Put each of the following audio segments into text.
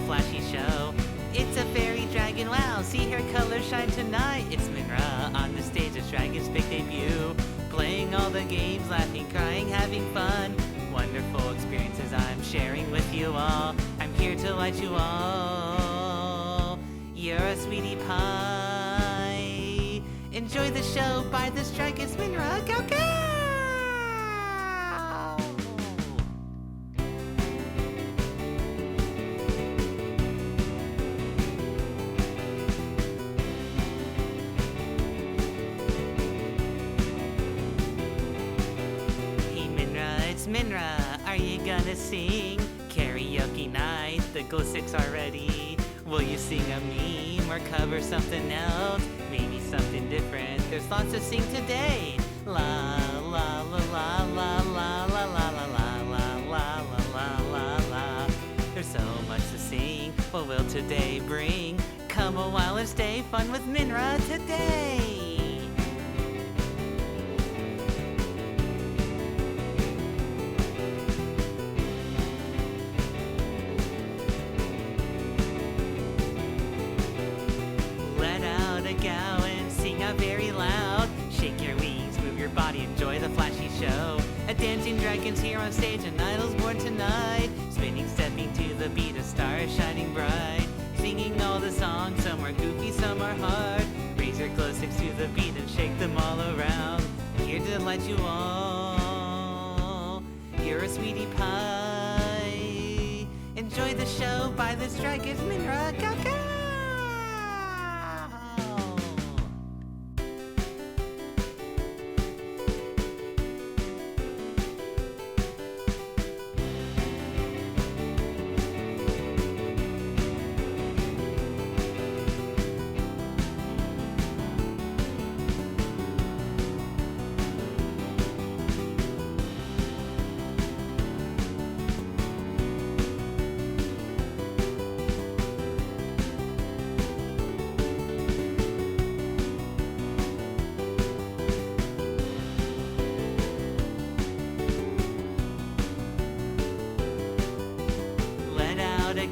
flashy show. It's a fairy dragon, wow, see her colors shine tonight. It's Minra on the stage, it's Dragon's big debut. Playing all the games, laughing, crying, having fun. Wonderful experiences I'm sharing with you all. I'm here to let you all. You're a sweetie pie. Enjoy the show by this dragon's Minra. Go, go! Minra, are you gonna sing? Karaoke night, the glow sticks are ready. Will you sing a meme or cover something else? Maybe something different, there's lots to sing today. La la la la la la la la la la la la la la la. There's so much to sing, what will today bring? Come a while and stay fun with Minra today. Very loud, shake your wings, move your body, enjoy the flashy show. A dancing dragon's here on stage, an idol's born tonight. Spinning, stepping to the beat, a star is shining bright. Singing all the songs, some are goofy, some are hard. Raise your glow sticks to the beat and shake them all around. Here to delight you all. You're a sweetie pie. Enjoy the show by this dragon's Minra. Go, go!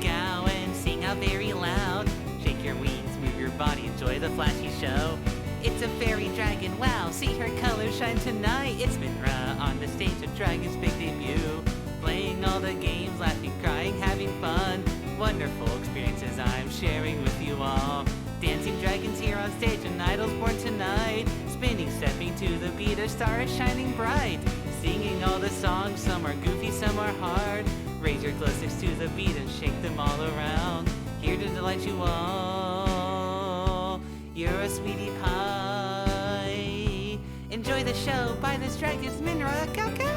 Go and sing out very loud. Shake your wings, move your body, enjoy the flashy show. It's a fairy dragon, wow, see her colors shine tonight. It's Minra on the stage of Dragon's big debut. Playing all the games, laughing, crying, having fun. Wonderful experiences I'm sharing with you all. Dancing dragons here on stage, an idol's born tonight. Spinning, stepping to the beat, a star is shining bright. Singing all the songs, some are goofy, some are hard. Raise your glow sticks to the beat and shake them all around. Here to delight you all. You're a sweetie pie. Enjoy the show by this dragon's Minra. Go, go!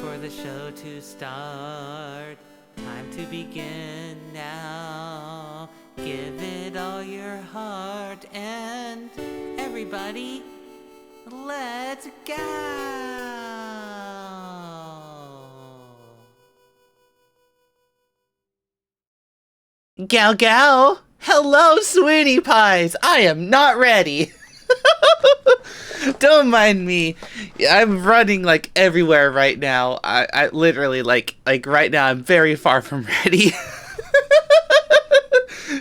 For the show to start, time to begin now. Give it all your heart and everybody, let's go! Gal gal, hello sweetie pies, I am not ready. Don't mind me. I'm running like everywhere right now. I literally like right now I'm very far from ready.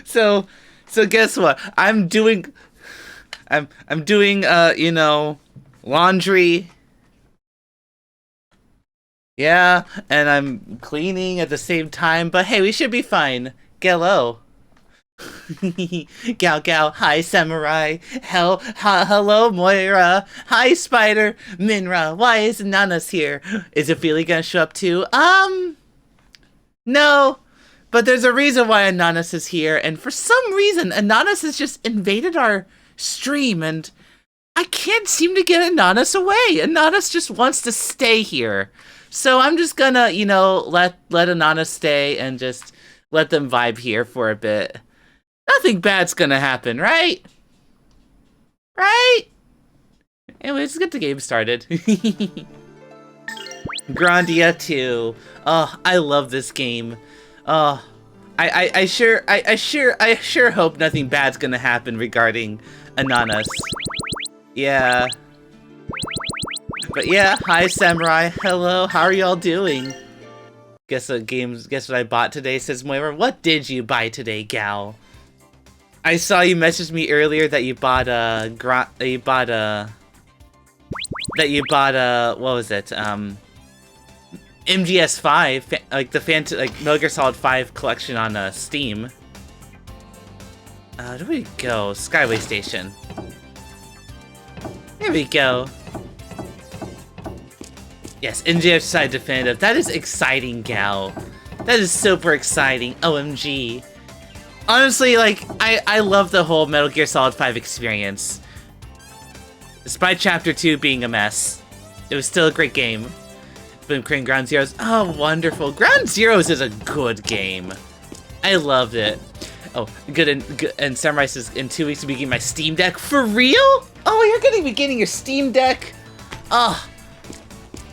So guess what? I'm doing you know, laundry. Yeah, and I'm cleaning at the same time, but hey, we should be fine. Gello. Gal gal, hi samurai. Hello Moira. Hi Spider. Minra, why is Anananas here? Is Ophelia gonna show up too? No. But there's a reason why Anananas is here, and for some reason Anananas has just invaded our stream, and I can't seem to get Anananas away. Anananas just wants to stay here. So I'm just gonna, you know, let Anananas stay and just let them vibe here for a bit. Nothing bad's gonna happen, right? Right? Anyway, let's get the game started. Grandia 2. Oh, I love this game. Oh, I sure hope nothing bad's gonna happen regarding Anananas. Yeah. But yeah, hi Samurai. Hello, how are y'all doing? Guess what I bought today, says Moira. What did you buy today, gal? I saw you message me earlier that you bought what was it? MGS5, like the Metal Gear Solid 5 collection on Steam. Where do we go? Skyway Station. There we go. Yes, MGS5 Definitive. That is exciting, gal. That is super exciting. OMG. Honestly, like, I love the whole Metal Gear Solid 5 experience. Despite Chapter 2 being a mess, it was still a great game. Been creating Ground Zeroes. Oh, wonderful. Ground Zeroes is a good game. I loved it. Oh, good. And Samurai says, in 2 weeks, I'll be getting my Steam Deck. For real? Oh, you're going to be getting your Steam Deck? Oh,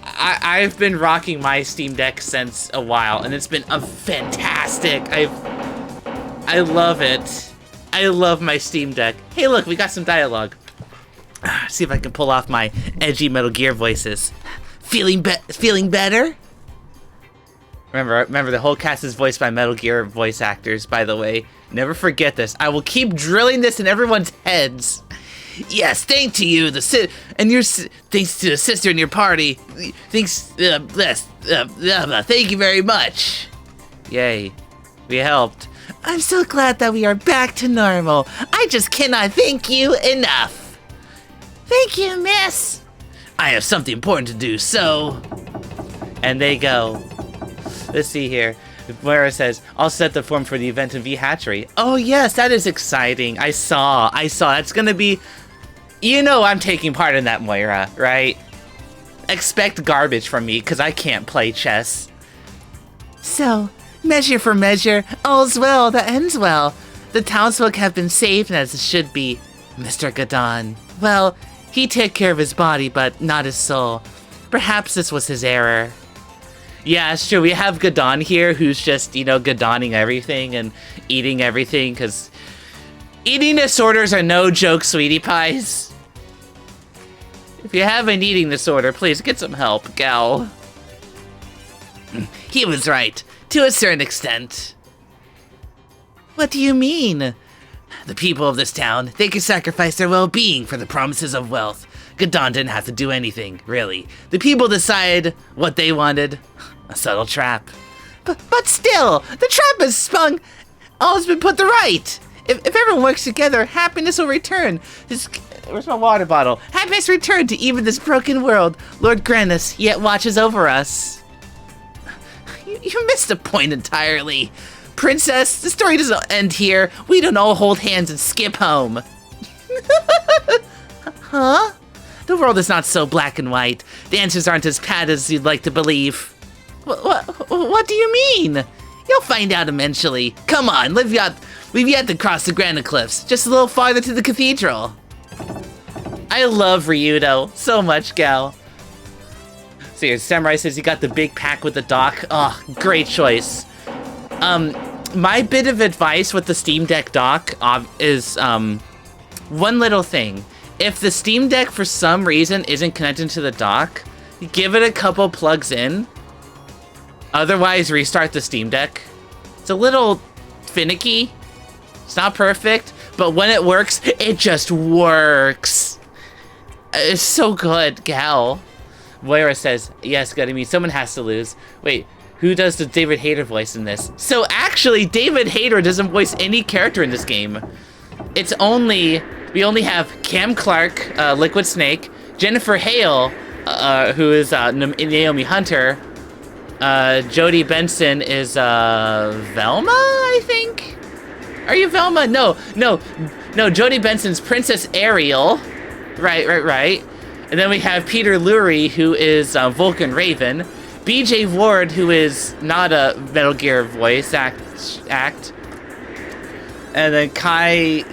I've been rocking my Steam Deck since a while, and it's been fantastic. I love it. I love my Steam Deck. Hey, look, we got some dialogue. See if I can pull off my edgy Metal Gear voices. Feeling better? Remember, the whole cast is voiced by Metal Gear voice actors, by the way. Never forget this. I will keep drilling this in everyone's heads. Yes, thanks to you, thanks to the sister in your party. Thank you very much. Yay, we helped. I'm so glad that we are back to normal. I just cannot thank you enough. Thank you, miss. I have something important to do, so... And they go. Let's see here. Moira says, I'll set the form for the event in V Hatchery. Oh yes, that is exciting. I saw. That's gonna be... You know I'm taking part in that, Moira, right? Expect garbage from me, because I can't play chess. So, measure for measure, all's well that ends well. The townsfolk have been saved as it should be. Mr. Gadon. Well, he took care of his body, but not his soul. Perhaps this was his error. Yeah, it's true. We have Gadon here, who's just, Gadoning everything and eating everything, because eating disorders are no joke, sweetie pies. If you have an eating disorder, please get some help, gal. He was right, to a certain extent. What do you mean? The people of this town, they could sacrifice their well-being for the promises of wealth. Gadon didn't have to do anything, really. The people decided what they wanted. A subtle trap. But still, the trap is sprung. All has been put to right. If everyone works together, happiness will return. Where's my water bottle? Happiness return to even this broken world. Lord Granus yet watches over us. You missed the point entirely. Princess, the story doesn't end here. We don't all hold hands and skip home. Huh? The world is not so black and white. The answers aren't as pat as you'd like to believe. What do you mean? You'll find out eventually. Come on, we've yet to cross the Granite Cliffs. Just a little farther to the cathedral. I love Ryudo so much, gal. So here, Samurai says he got the big pack with the dock. Oh, great choice. My bit of advice with the Steam Deck dock is one little thing. If the Steam Deck for some reason isn't connected to the dock, give it a couple plugs in. Otherwise, restart the Steam Deck. It's a little finicky. It's not perfect, but when it works, it just works. It's so good, gal. Moira says, yes, good. I mean, someone has to lose. Wait, who does the David Hayter voice in this? So actually, David Hayter doesn't voice any character in this game. We only have Cam Clark, Liquid Snake, Jennifer Hale, who is Naomi Hunter, Jodie Benson is Velma, I think? Are you Velma? No, Jodie Benson's Princess Ariel. Right. And then we have Peter Lurie, who is Vulcan Raven. BJ Ward, who is not a Metal Gear voice act. And then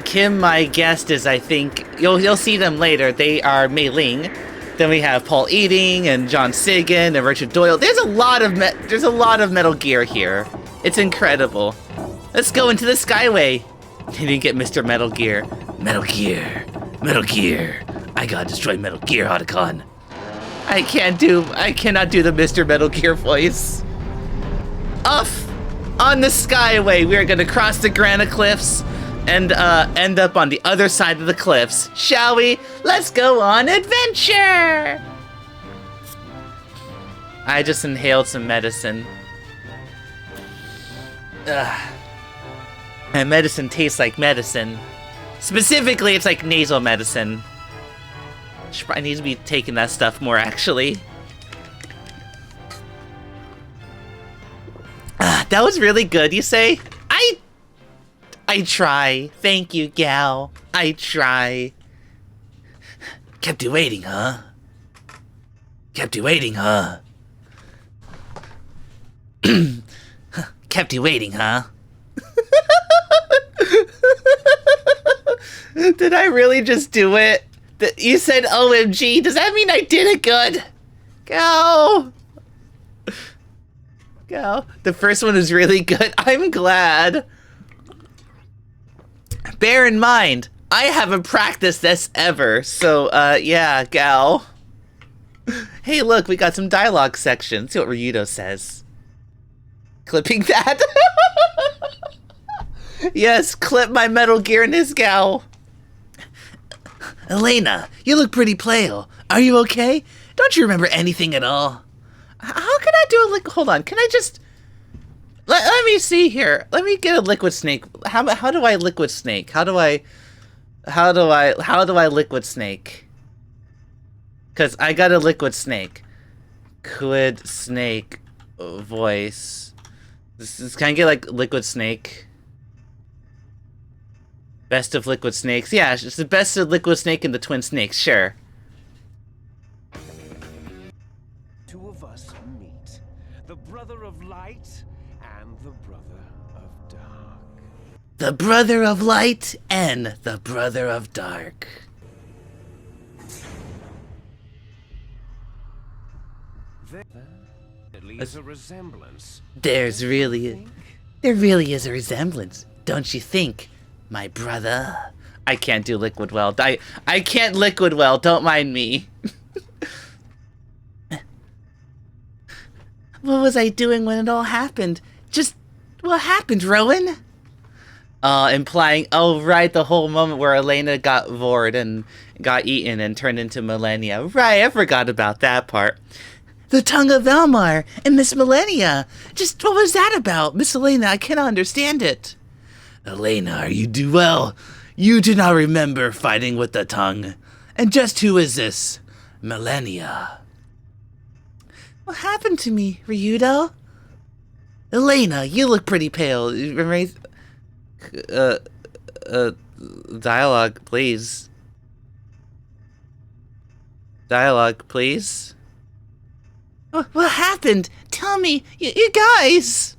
Kim, my guest is, I think, you'll see them later. They are Mei Ling. Then we have Paul Eating and John Sigan and Richard Doyle. There's a lot of Metal Gear here. It's incredible. Let's go into the Skyway. He didn't get Mr. Metal Gear. Metal Gear. Metal Gear. I gotta destroy Metal Gear, Otacon. I cannot do the Mr. Metal Gear voice. Off on the Skyway, we are gonna cross the granite cliffs and end up on the other side of the cliffs. Shall we? Let's go on adventure! I just inhaled some medicine. Ugh. And medicine tastes like medicine. Specifically, it's like nasal medicine. I need to be taking that stuff more, actually. That was really good, you say? I try. Thank you, gal. I try. Kept you waiting, huh? Kept you waiting, huh? Kept you waiting, huh? Did I really just do it? You said OMG. Does that mean I did it good? Go. Go. The first one was really good. I'm glad. Bear in mind, I haven't practiced this ever. So, yeah, gal. Hey, look, we got some dialogue section. See what Ryudo says. Clipping that. Yes, clip my Metal Gear in this gal. Elena, you look pretty pale. Are you okay? Don't you remember anything at all? How can I do a hold on, can I just... Let me see here. Let me get a liquid snake. How do I liquid snake? How do I liquid snake? Cause I got a liquid snake. Liquid snake voice. Can I get like liquid snake? Best of liquid snakes. Yeah, it's the best of liquid snake and the twin snakes, sure. Two of us meet. The brother of light and the brother of dark. The brother of light and the brother of dark. There is a resemblance. There really is a resemblance, don't you think, my brother? I can't do liquid well. I can't liquid well, don't mind me. What was I doing when it all happened? Just, what happened, Rowan? Implying, oh right, the whole moment where Elena got vored and got eaten and turned into Millennia. Right, I forgot about that part. The tongue of Valmar and Miss Millennia. Just, what was that about? Miss Elena, I cannot understand it. Elena, you do well. You do not remember fighting with the tongue. And just who is this? Millennia. What happened to me, Ryudo? Elena, you look pretty pale. Dialogue, please. Dialogue, please. What happened? Tell me, you guys.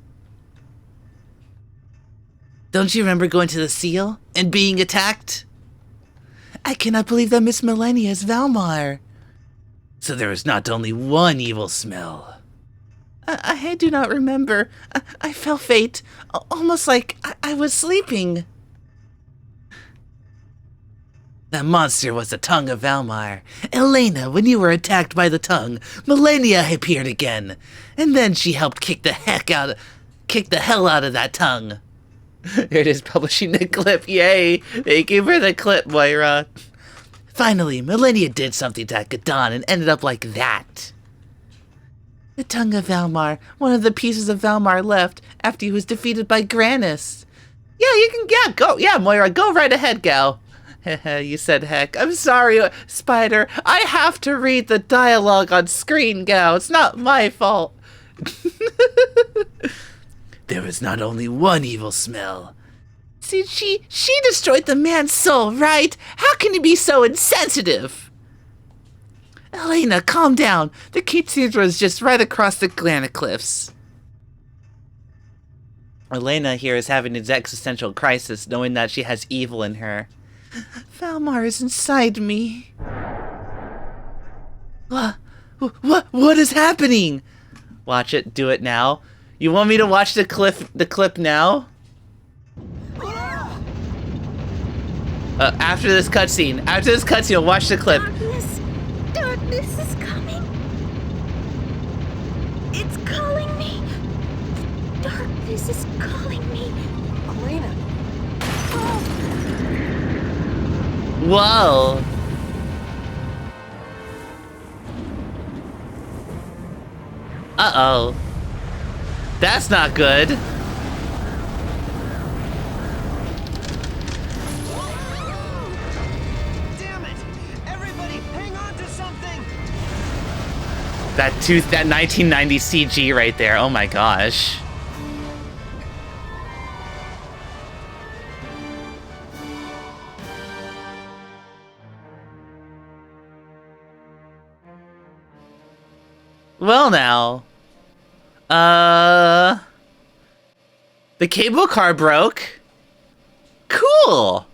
Don't you remember going to the seal and being attacked? I cannot believe that Miss Millennia is Valmar. So there is not only one evil smell. I do not remember. I fell fate, almost like I was sleeping. That monster was the tongue of Valmar. Elena, when you were attacked by the tongue, Millennia appeared again. And then she helped kick the hell out of that tongue. Here it is, publishing the clip. Yay! Thank you for the clip, Moira. Finally, Millennia did something to Gadon and ended up like that. The tongue of Valmar, one of the pieces of Valmar left after he was defeated by Granis. Yeah, Moira, go right ahead, gal. You said heck. I'm sorry, Spider. I have to read the dialogue on screen, gal. It's not my fault. There was not only one evil smell. See, she destroyed the man's soul, right? How can you be so insensitive? Elena, calm down. The cathedral is just right across the granite cliffs. Elena here is having an existential crisis, knowing that she has evil in her. Valmar is inside me. What is happening? Watch it. Do it now. You want me to watch the clip now? After this cutscene. After this cutscene, watch the clip. Darkness is coming. It's calling me. Darkness is calling me. Elena. Oh. Whoa. Uh-oh. That's not good. Damn it! Everybody, hang on to something! That 1990 CG right there. Oh my gosh. Well now. The cable car broke. Cool.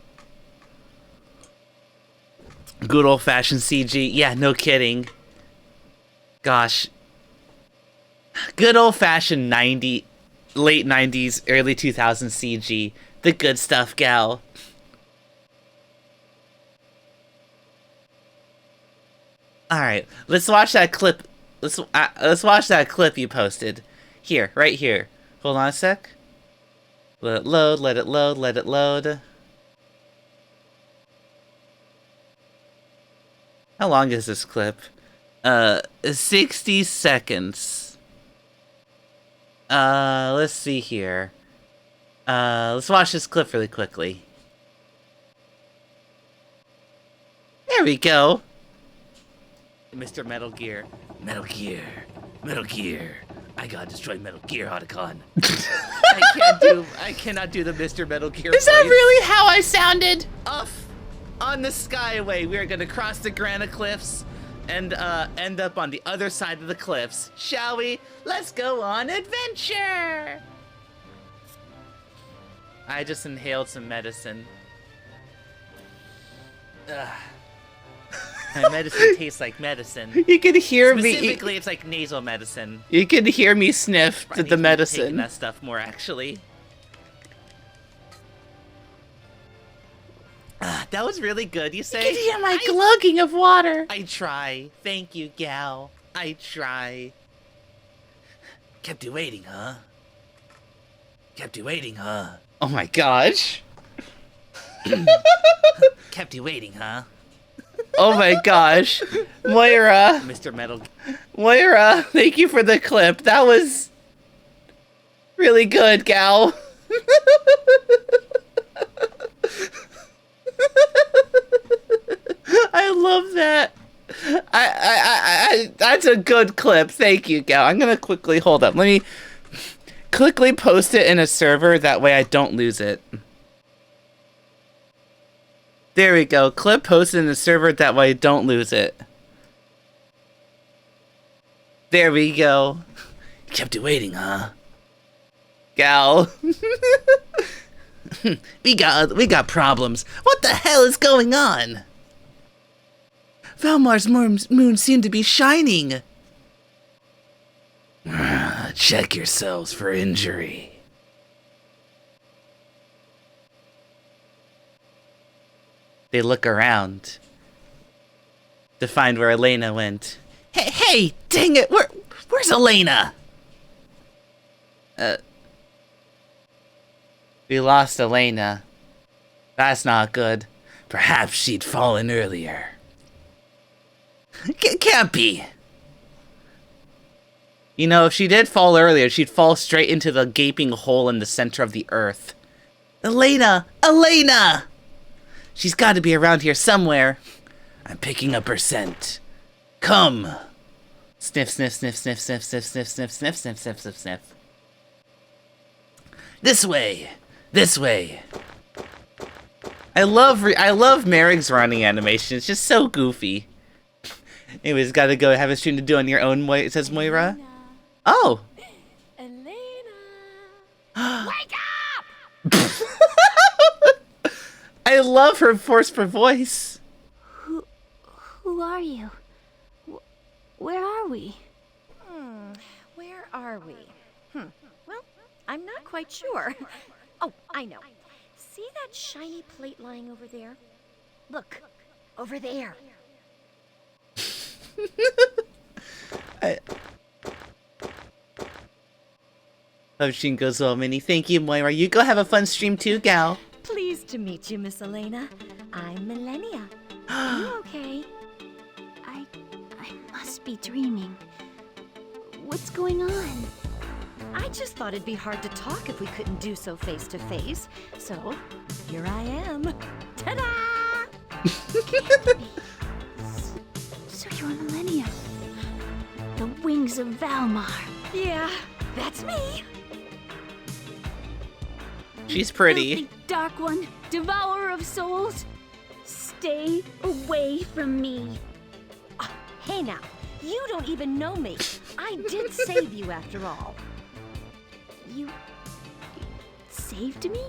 Good old-fashioned CG. Yeah, no kidding. Gosh. Good old-fashioned late 90s, early 2000s CG. The good stuff, gal. Alright, let's watch that clip. Let's watch that clip you posted. Here, right here. Hold on a sec. Let it load, let it load, let it load. How long is this clip? 60 seconds. Let's see here. Let's watch this clip really quickly. There we go. Mr. Metal Gear. Metal Gear. Metal Gear. I gotta destroy Metal Gear, Otacon. I cannot do the Mr. Metal Gear Is that really how I sounded? Off on the Skyway, we are gonna cross the Granite Cliffs and end up on the other side of the cliffs. Shall we? Let's go on adventure! I just inhaled some medicine. Ugh. My medicine tastes like medicine. You can hear me. Specifically, it's like nasal medicine. You can hear me sniff Probably the taking medicine. that stuff more, actually. That was really good, you say? You can hear my glugging of water. I try. Thank you, gal. I try. Kept you waiting, huh? Kept you waiting, huh? Oh my gosh. Kept you waiting, huh? Oh my gosh. Moira. Mr. Metal. Moira, thank you for the clip. That was really good, gal. I love that. I that's a good clip. Thank you, gal. I'm gonna quickly hold up. Let me quickly post it in a server. That way I don't lose it. There we go. Clip posted in the server. That way I don't lose it. There we go. Kept you waiting, huh? Gal. We got problems. What the hell is going on? Valmar's moon seemed to be shining. Check yourselves for injury. They look around to find where Elena went. Hey, dang it! Where's Elena? We lost Elena. That's not good. Perhaps she'd fallen earlier. Can't be. You know, if she did fall earlier, she'd fall straight into the gaping hole in the center of the earth. Elena! Elena! She's got to be around here somewhere. I'm picking up her scent. Come. Sniff, sniff, sniff, sniff, sniff, sniff, sniff, sniff, sniff, sniff, sniff, sniff, sniff. This way. This way. I love Merrick's running animation. It's just so goofy. Anyways, gotta go have a stream to do on your own, says Moira. Oh. Elena. Wake I love her forceful voice. Who are you? Where are we? Where are we? Well, I'm not quite sure. Oh, I know. See that shiny plate lying over there? Look, over there. Love Shingo's well, Minnie. Thank you, Moira. You go have a fun stream too, gal. Pleased to meet you, Miss Elena. I'm Millennia. Are you okay? I must be dreaming. What's going on? I just thought it'd be hard to talk if we couldn't do so face to face. So, here I am. Ta-da! So you're Millennia. The wings of Valmar. Yeah, that's me. She's pretty. Filthy Dark One, devourer of souls. Stay away from me. Hey now, you don't even know me. I did save you after all. You saved me?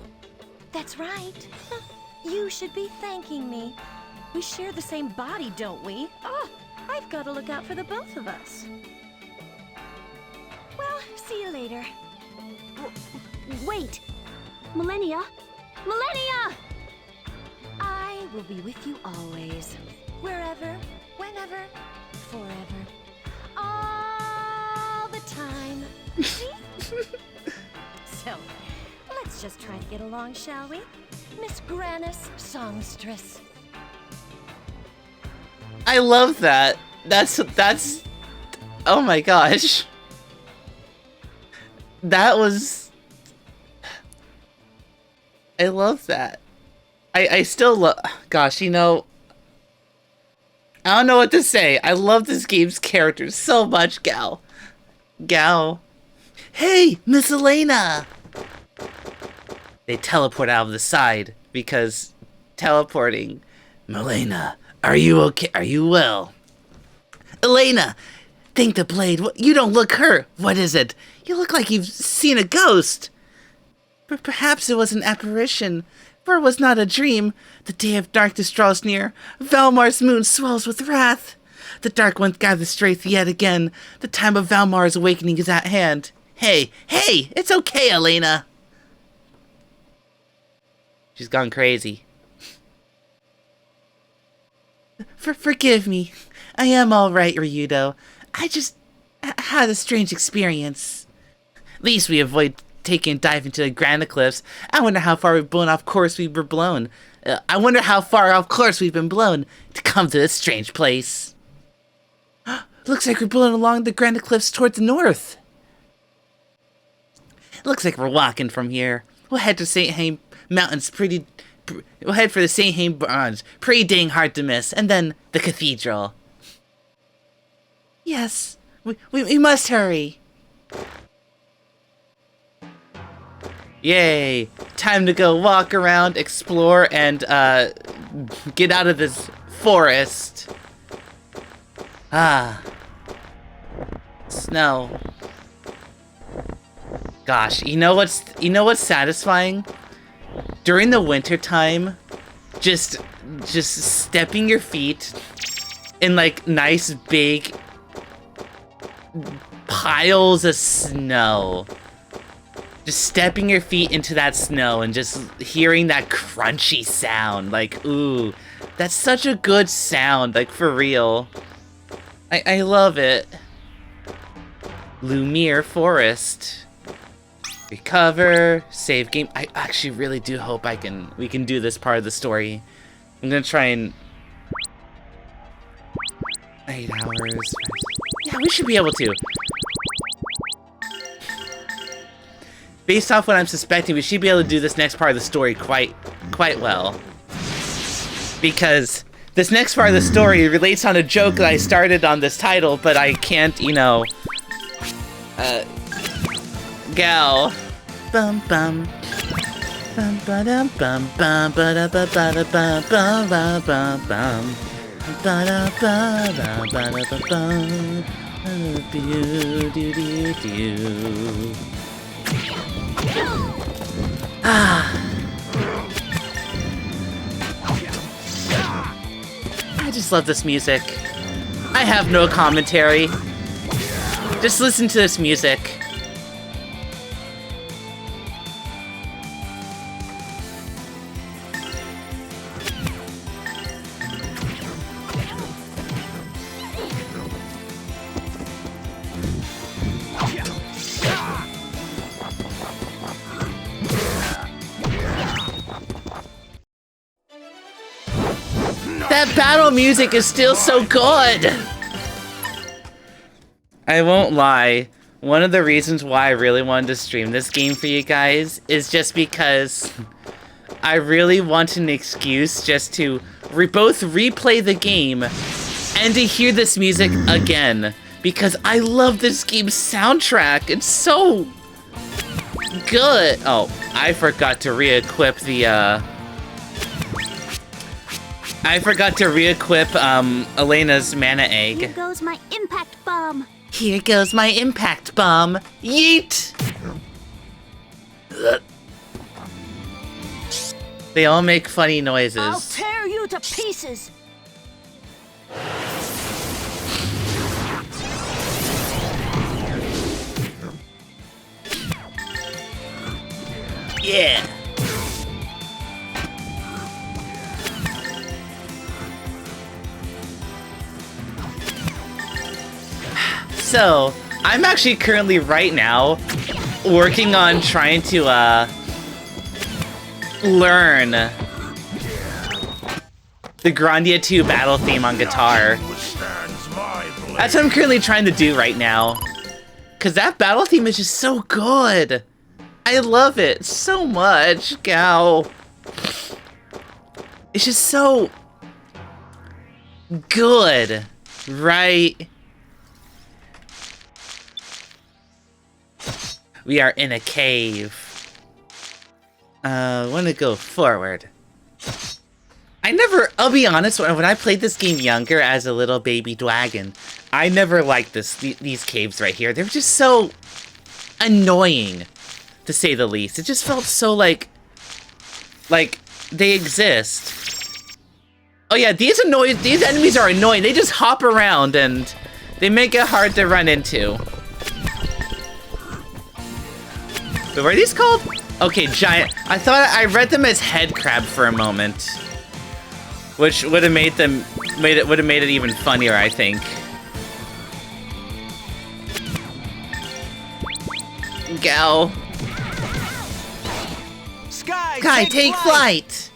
That's right. You should be thanking me. We share the same body, don't we? Oh, I've got to look out for the both of us. Well, see you later. Wait! Millennia! Millennia! I will be with you always. Wherever, whenever, forever. All the time. See? So, let's just try to get along, shall we? Miss Grannis, songstress. I love that. That's. Oh my gosh. That was. I love that. I still love. Gosh, you know. I don't know what to say. I love this game's characters so much, gal. Gal. Hey, Miss Elena! They teleport out of the side because teleporting. Milena, are you okay? Are you well? Elena, think the blade. You don't look hurt. What is it? You look like you've seen a ghost. Perhaps it was an apparition, for it was not a dream. The day of darkness draws near. Valmar's moon swells with wrath. The Dark One gathers strength yet again. The time of Valmar's awakening is at hand. Hey, it's okay, Elena. She's gone crazy. Forgive me. I am all right, Ryudo. I just had a strange experience. At least we avoid taking a dive into the Grandia cliffs. I wonder how far we've blown off course we were blown. I wonder how far off course we've been blown to come to this strange place. Looks like we're blown along the Grandia cliffs towards the north. Looks like we're walking from here. We'll head to St. Haim Mountains we'll head for the St. Haim Barns. Pretty dang hard to miss. And then the cathedral. Yes, we must hurry. Yay! Time to go walk around, explore, and get out of this forest. Ah. Snow. Gosh, you know what's satisfying? During the winter time, just stepping your feet in like nice big piles of snow. Just stepping your feet into that snow and just hearing that crunchy sound. Like, ooh, that's such a good sound, like for real. I love it. Lumiere Forest. Recover, save game. I actually really do hope we can do this part of the story. I'm gonna try and 8 hours. Yeah, we should be able to. Based off what I'm suspecting, we should be able to do this next part of the story quite well. Because this next part of the story relates on a joke that I started on this title, but I can't, you know, gal. Bum bum. Bum ba dum bum bum ba da ba ba da ba bum bum bum bum. Ba da ba da ba da ba bum. Do do do do. Ah. just love this music. I have no commentary. Just listen to this music. That battle music is still so good! I won't lie, one of the reasons why I really wanted to stream this game for you guys is just because I really want an excuse just to both replay the game and to hear this music again. Because I love this game's soundtrack, it's so good! Oh, I forgot to re-equip the, I forgot to re-equip, Elena's mana egg. Here goes my impact bomb. Here goes my impact bomb. Yeet! Ugh. They all make funny noises. I'll tear you to pieces. Yeah! So, I'm actually currently right now working on trying to learn the Grandia 2 battle theme on guitar. That's what I'm currently trying to do right now. Cause that battle theme is just so good. I love it so much, Gal. It's just so good, right? We are in a cave. Want to go forward. I'll be honest, when I played this game younger as a little baby dragon, I never liked these caves right here. They're just so annoying, to say the least. It just felt so like they exist. Oh yeah, these enemies are annoying. They just hop around and they make it hard to run into. What were these called? Okay, giant. I thought I read them as head crab for a moment, which would have made it even funnier, I think. Gal. Sky, take flight.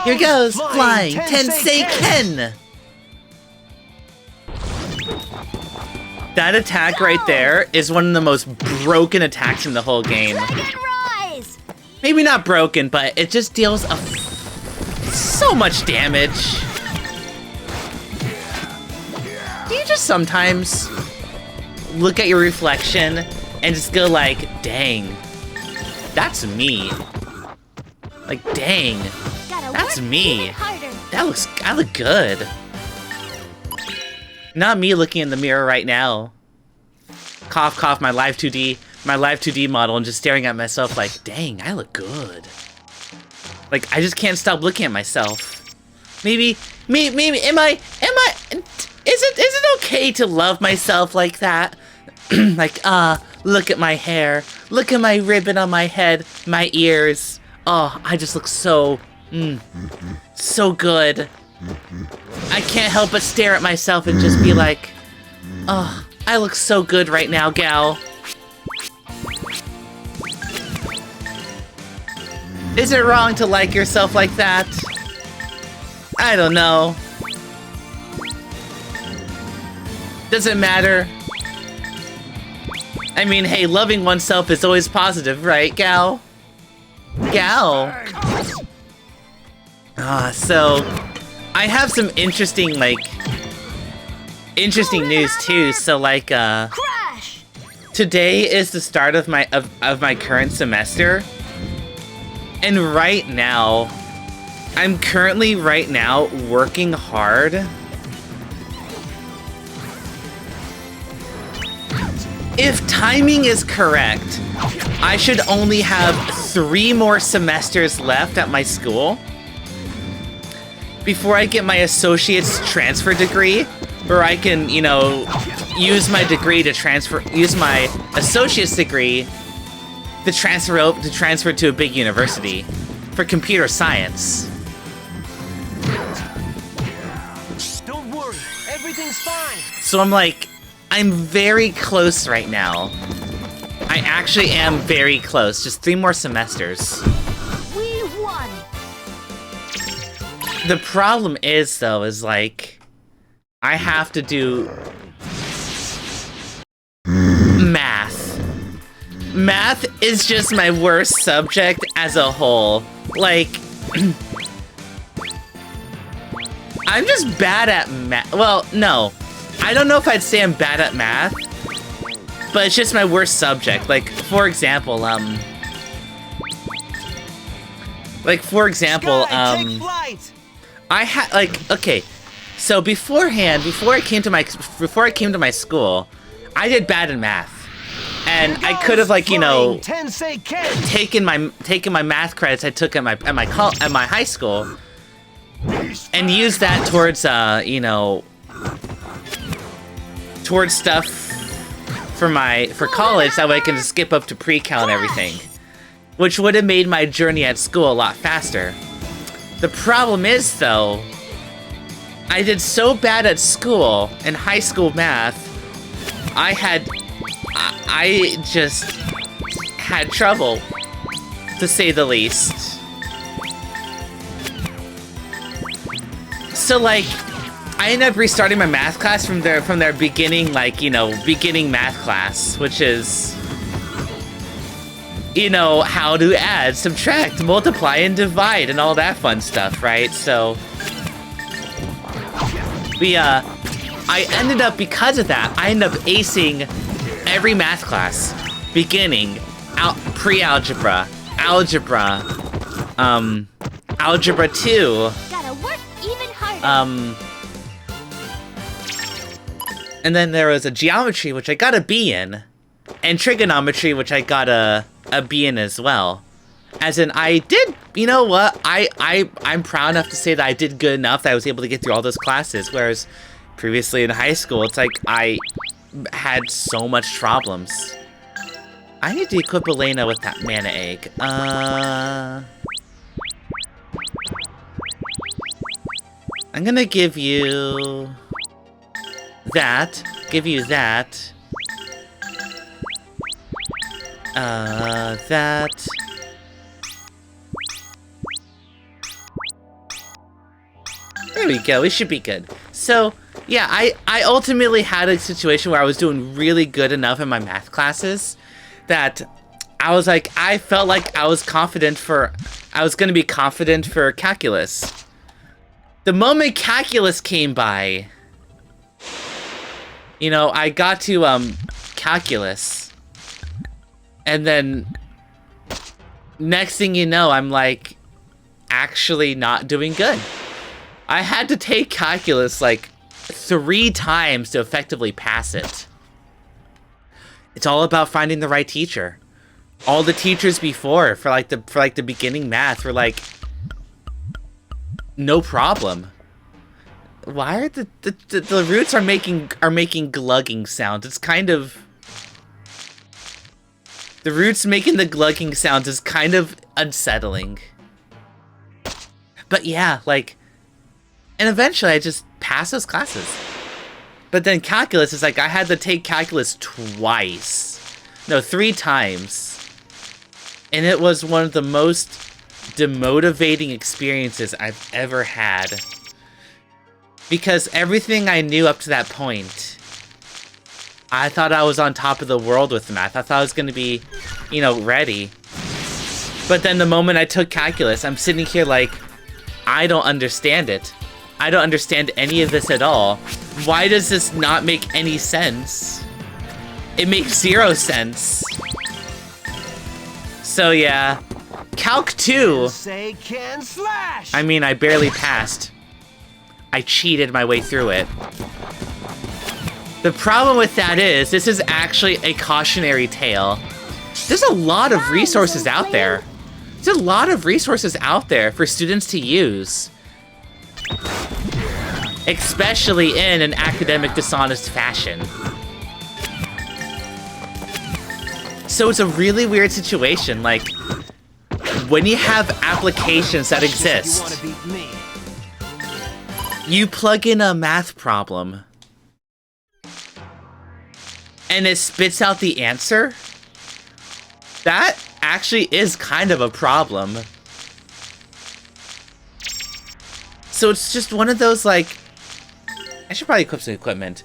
Here goes flying Tensei Ken. That attack right there is one of the most broken attacks in the whole game. Dragon rise. Maybe not broken, but it just deals so much damage. Do you just sometimes look at your reflection and just go like, dang, that's me. Like, dang, that's me. I look good. Not me looking in the mirror right now. Cough, cough, my live 2D model, and just staring at myself like, dang, I look good. Like, I just can't stop looking at myself. Maybe, is it okay to love myself like that? Like, look at my hair, look at my ribbon on my head, my ears. Oh, I just look so, so good. I can't help but stare at myself and just be like, oh, I look so good right now, gal. Is it wrong to like yourself like that? I don't know. Does it matter? I mean, hey, loving oneself is always positive, right, gal? Gal. So I have some interesting news too. So like, today is the start of my current semester, and right now, I'm currently working hard if timing is correct, I should only have 3 more semesters left at my school before I get my associate's transfer degree, where I can, you know, use my degree to use my associate's degree to transfer to a big university for computer science. Don't worry, everything's fine. So I'm like, I'm very close right now. I actually am very close. Just 3 more semesters. We won. The problem is, though, is like, I have to do math. Math is just my worst subject as a whole. Like, I'm just bad at math. Well, no. I don't know if I'd say I'm bad at math, but it's just my worst subject. Like, for example, Sky, take flight. I had, like, okay, so beforehand, before I came to my school, I did bad in math. And I could have, like, you know, taken my math credits I took at my high school and used that towards you know, towards stuff for college, that way I can skip up to pre-cal and everything, which would have made my journey at school a lot faster. The problem is, though, I did so bad at school in high school math, I just had trouble, to say the least. So, like, I ended up restarting my math class from their beginning, like, you know, beginning math class, which is, you know, how to add, subtract, multiply, and divide, and all that fun stuff, right? So, I ended up, because of that, I ended up acing every math class, beginning, pre-algebra, algebra, algebra 2, Gotta work even harder. and then there was a geometry, which I got a B in, and trigonometry, which I got a B in as well. As in, I did, you know what, I'm proud enough to say that I did good enough that I was able to get through all those classes, whereas previously in high school, it's like, I had so much problems. I need to equip Elena with that mana egg. I'm gonna give you that, that. There we go, we should be good. So, yeah, I ultimately had a situation where I was doing really good enough in my math classes that I was like, I felt like I was gonna be confident for calculus. The moment calculus came by, you know, I got to, calculus, and then next thing you know, I'm like, actually not doing good. I had to take calculus, like, 3 times to effectively pass it. It's all about finding the right teacher. All the teachers before, for the beginning math, were like, no problem. Why are the roots are making glugging sounds? It's kind of, the roots making the glugging sounds is kind of unsettling. But yeah, like, and eventually I just passed those classes. But then calculus is like, I had to take calculus twice. No, 3 times. And it was one of the most demotivating experiences I've ever had. Because everything I knew up to that point, I thought I was on top of the world with math. I thought I was going to be, you know, ready. But then the moment I took calculus, I'm sitting here like, I don't understand it. I don't understand any of this at all. Why does this not make any sense? It makes 0 sense. So yeah, Calc 2. Say can slash. I mean, I barely passed. I cheated my way through it. The problem with that is, this is actually a cautionary tale. There's a lot of resources out there. There's a lot of resources out there for students to use. Especially in an academic dishonest fashion. So it's a really weird situation, like, when you have applications that exist, you plug in a math problem, and it spits out the answer. That actually is kind of a problem. So it's just one of those, like, I should probably equip some equipment.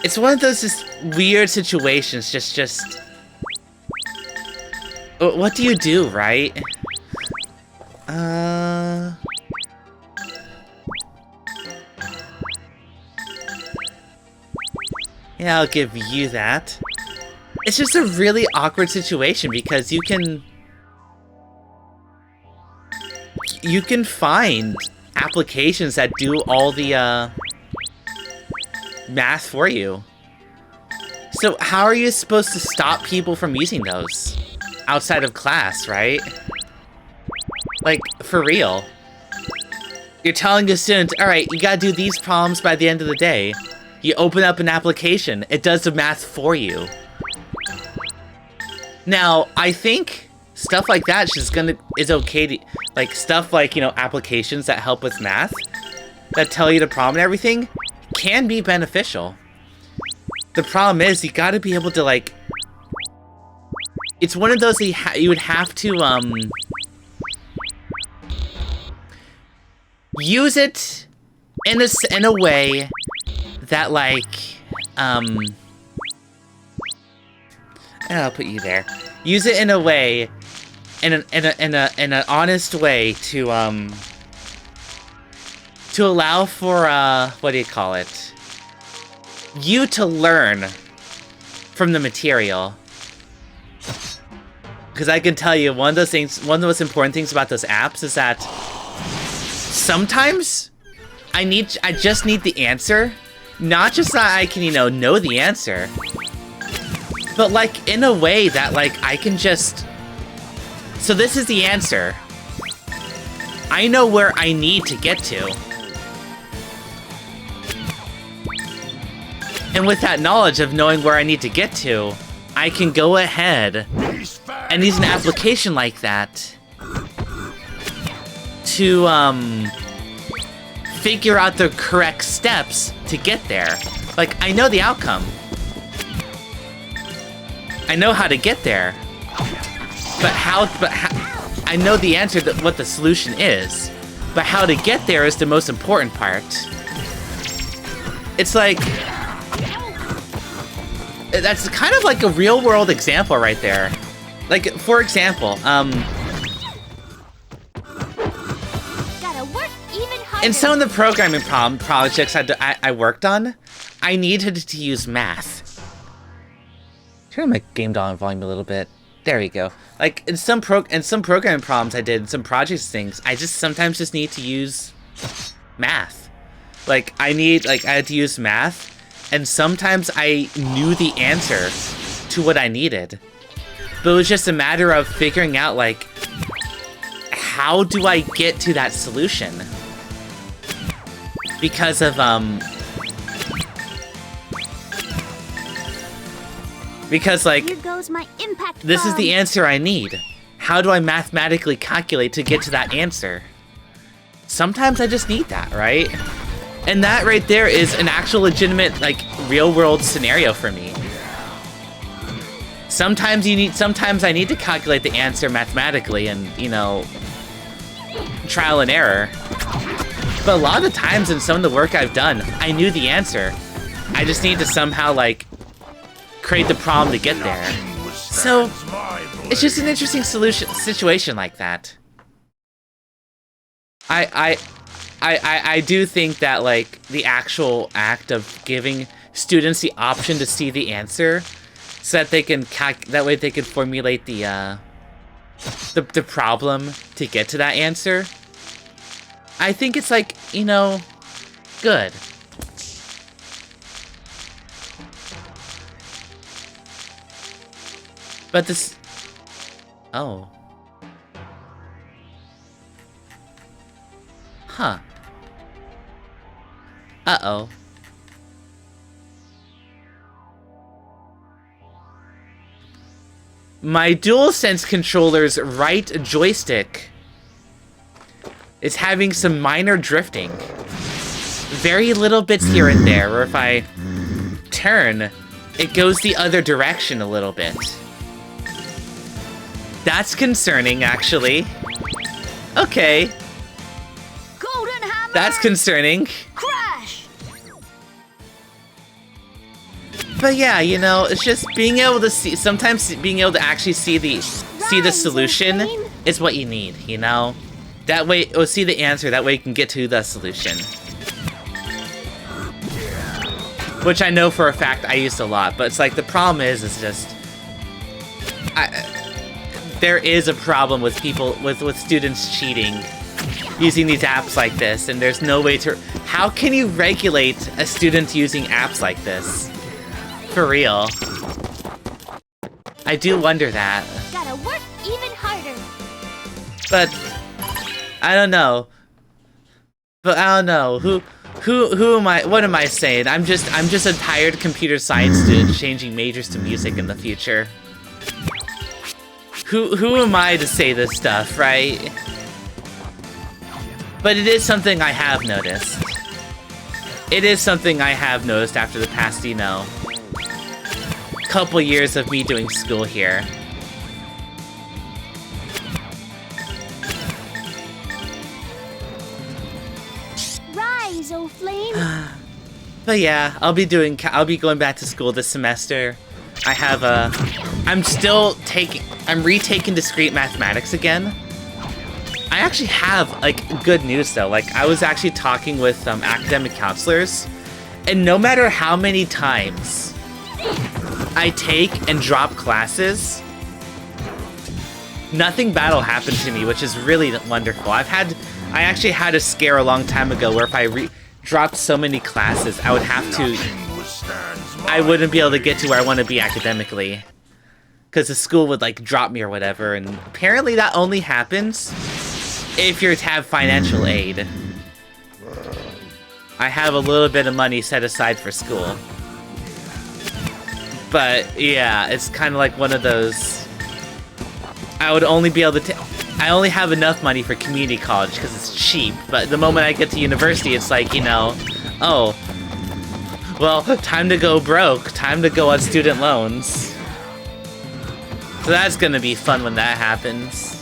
It's one of those just weird situations, just what do you do, right? Yeah, I'll give you that. It's just a really awkward situation because you can find applications that do all the math for you. So how are you supposed to stop people from using those outside of class, right? Like, for real. You're telling a student, alright, you gotta do these problems by the end of the day. You open up an application, it does the math for you. Now, I think stuff like that is okay to, like, stuff like, you know, applications that help with math, that tell you the problem and everything, can be beneficial. The problem is, you gotta be able to, like, it's one of those that you would have to, use it in a way that, like, and I'll put you there. Use it in a way, in an honest way to allow for, what do you call it? You to learn from the material. Because I can tell you, one of the most important things about those apps is that sometimes I just need the answer. Not just that I can, you know the answer, but, like, in a way that, like, I can just... So this is the answer. I know where I need to get to. And with that knowledge of knowing where I need to get to, I can go ahead and use an application like that to, figure out the correct steps to get there. Like, I know the outcome. I know how to get there. But how, I know the answer to what the solution is. But how to get there is the most important part. It's like... That's kind of like a real-world example right there. Like, for example, in some of the programming projects I worked on, I needed to use math. Turn my game down volume a little bit. There we go. Like, in some programming problems I did, in some projects things, I sometimes just need to use math. Like, I had to use math, and sometimes I knew the answer to what I needed. But it was just a matter of figuring out, like, how do I get to that solution? Because of, because, like, Here goes my impact this is bomb. the answer I need. How do I mathematically calculate to get to that answer? Sometimes I just need that, right? And that right there is an actual legitimate, like, real-world scenario for me. Sometimes I need to calculate the answer mathematically and, you know, trial and error. But a lot of the times in some of the work I've done, I knew the answer. I just need to somehow, like, create the problem to get there. So, it's just an interesting situation like that. I do think that, like, the actual act of giving students the option to see the answer, so that they can that way they can formulate the problem to get to that answer. I think it's, like, you know, good. But this... Oh. Huh. Uh-oh. My DualSense controller's right joystick is having some minor drifting. Very little bits here and there, or if I turn, it goes the other direction a little bit. That's concerning, actually. Okay. Golden hammer. That's concerning. Crash. But yeah, you know, it's just being able to see, sometimes being able to actually see the solution is what you need, you know? That way, or see the answer, that way you can get to the solution. Which I know for a fact I used a lot, but it's like, the problem is just... there is a problem with people, with students cheating using these apps like this, and there's no way to... How can you regulate a student using apps like this? For real. I do wonder that. Gotta work even harder. But I don't know. But I don't know. Who am I? What am I saying? I'm just a tired computer science student changing majors to music in the future. Who am I to say this stuff, right? But it is something I have noticed. It is something I have noticed after the past, you know, couple years of me doing school here. Rise, O flame. But yeah, I'll be going back to school this semester. I have I'm retaking discrete mathematics again. I actually have, like, good news though. Like, I was actually talking with academic counselors, and no matter how many times I take and drop classes, nothing bad will happen to me, which is really wonderful. I actually had a scare a long time ago where if I dropped so many classes, I wouldn't be able to get to where I want to be academically. Because the school would, like, drop me or whatever, and apparently that only happens if you have financial aid. I have a little bit of money set aside for school. But, yeah, it's kind of like one of those... I would only be able to... I only have enough money for community college because it's cheap, but the moment I get to university, it's like, you know, oh, well, time to go broke, time to go on student loans. So that's gonna be fun when that happens.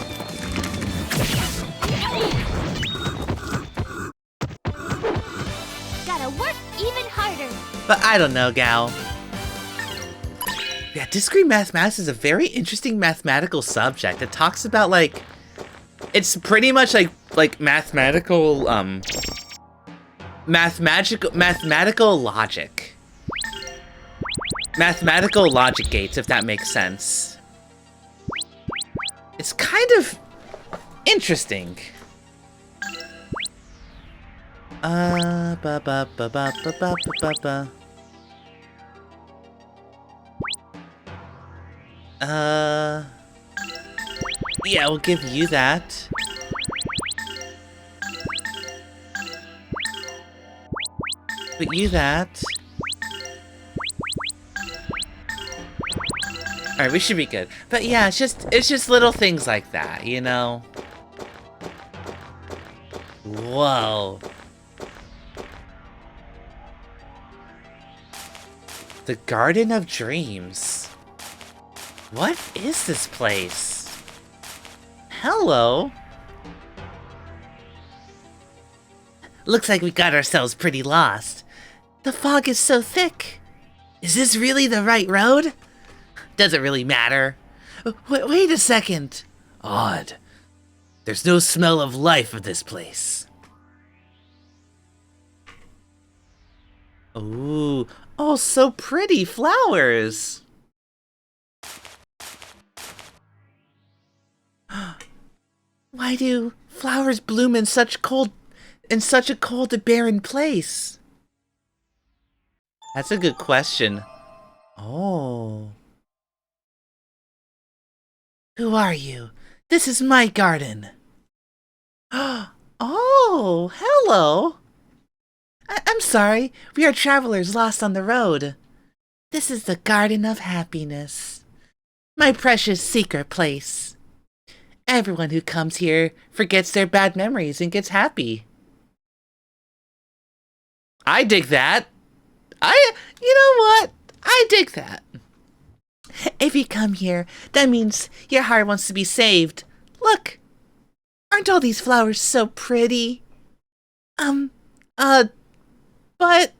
Gotta work even harder. But I don't know, gal. Yeah, discrete mathematics is a very interesting mathematical subject. It talks about, like, it's pretty much like mathematical logic. Mathematical logic gates, if that makes sense. It's kind of interesting. Yeah, we'll give you that. But you that. Alright, we should be good. But yeah, it's just little things like that, you know? Whoa. The Garden of Dreams. What is this place? Hello. Looks like we got ourselves pretty lost. The fog is so thick. Is this really the right road? Doesn't really matter. Wait a second. Odd. There's no smell of life of this place. Ooh. Oh, so pretty flowers. Why do flowers bloom in such a cold and barren place? That's a good question. Oh. Who are you? This is my garden. Oh, hello. I'm sorry. We are travelers lost on the road. This is the Garden of Happiness. My precious secret place. Everyone who comes here forgets their bad memories and gets happy. I dig that. You know what? I dig that. If you come here, that means your heart wants to be saved. Look, aren't all these flowers so pretty? But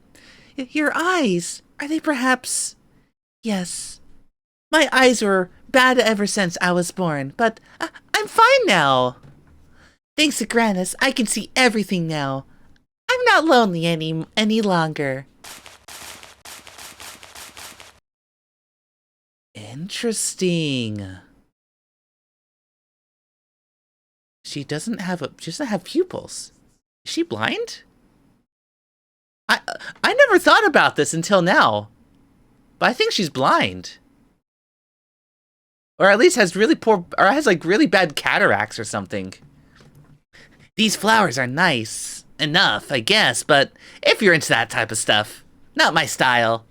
your eyes, are they perhaps... Yes, my eyes were bad ever since I was born, but I'm fine now. Thanks to Grannis, I can see everything now. I'm not lonely any longer. Interesting. She doesn't have pupils. Is she blind? I never thought about this until now. But I think she's blind. Or at least has like really bad cataracts or something. These flowers are nice enough, I guess, but if you're into that type of stuff, not my style.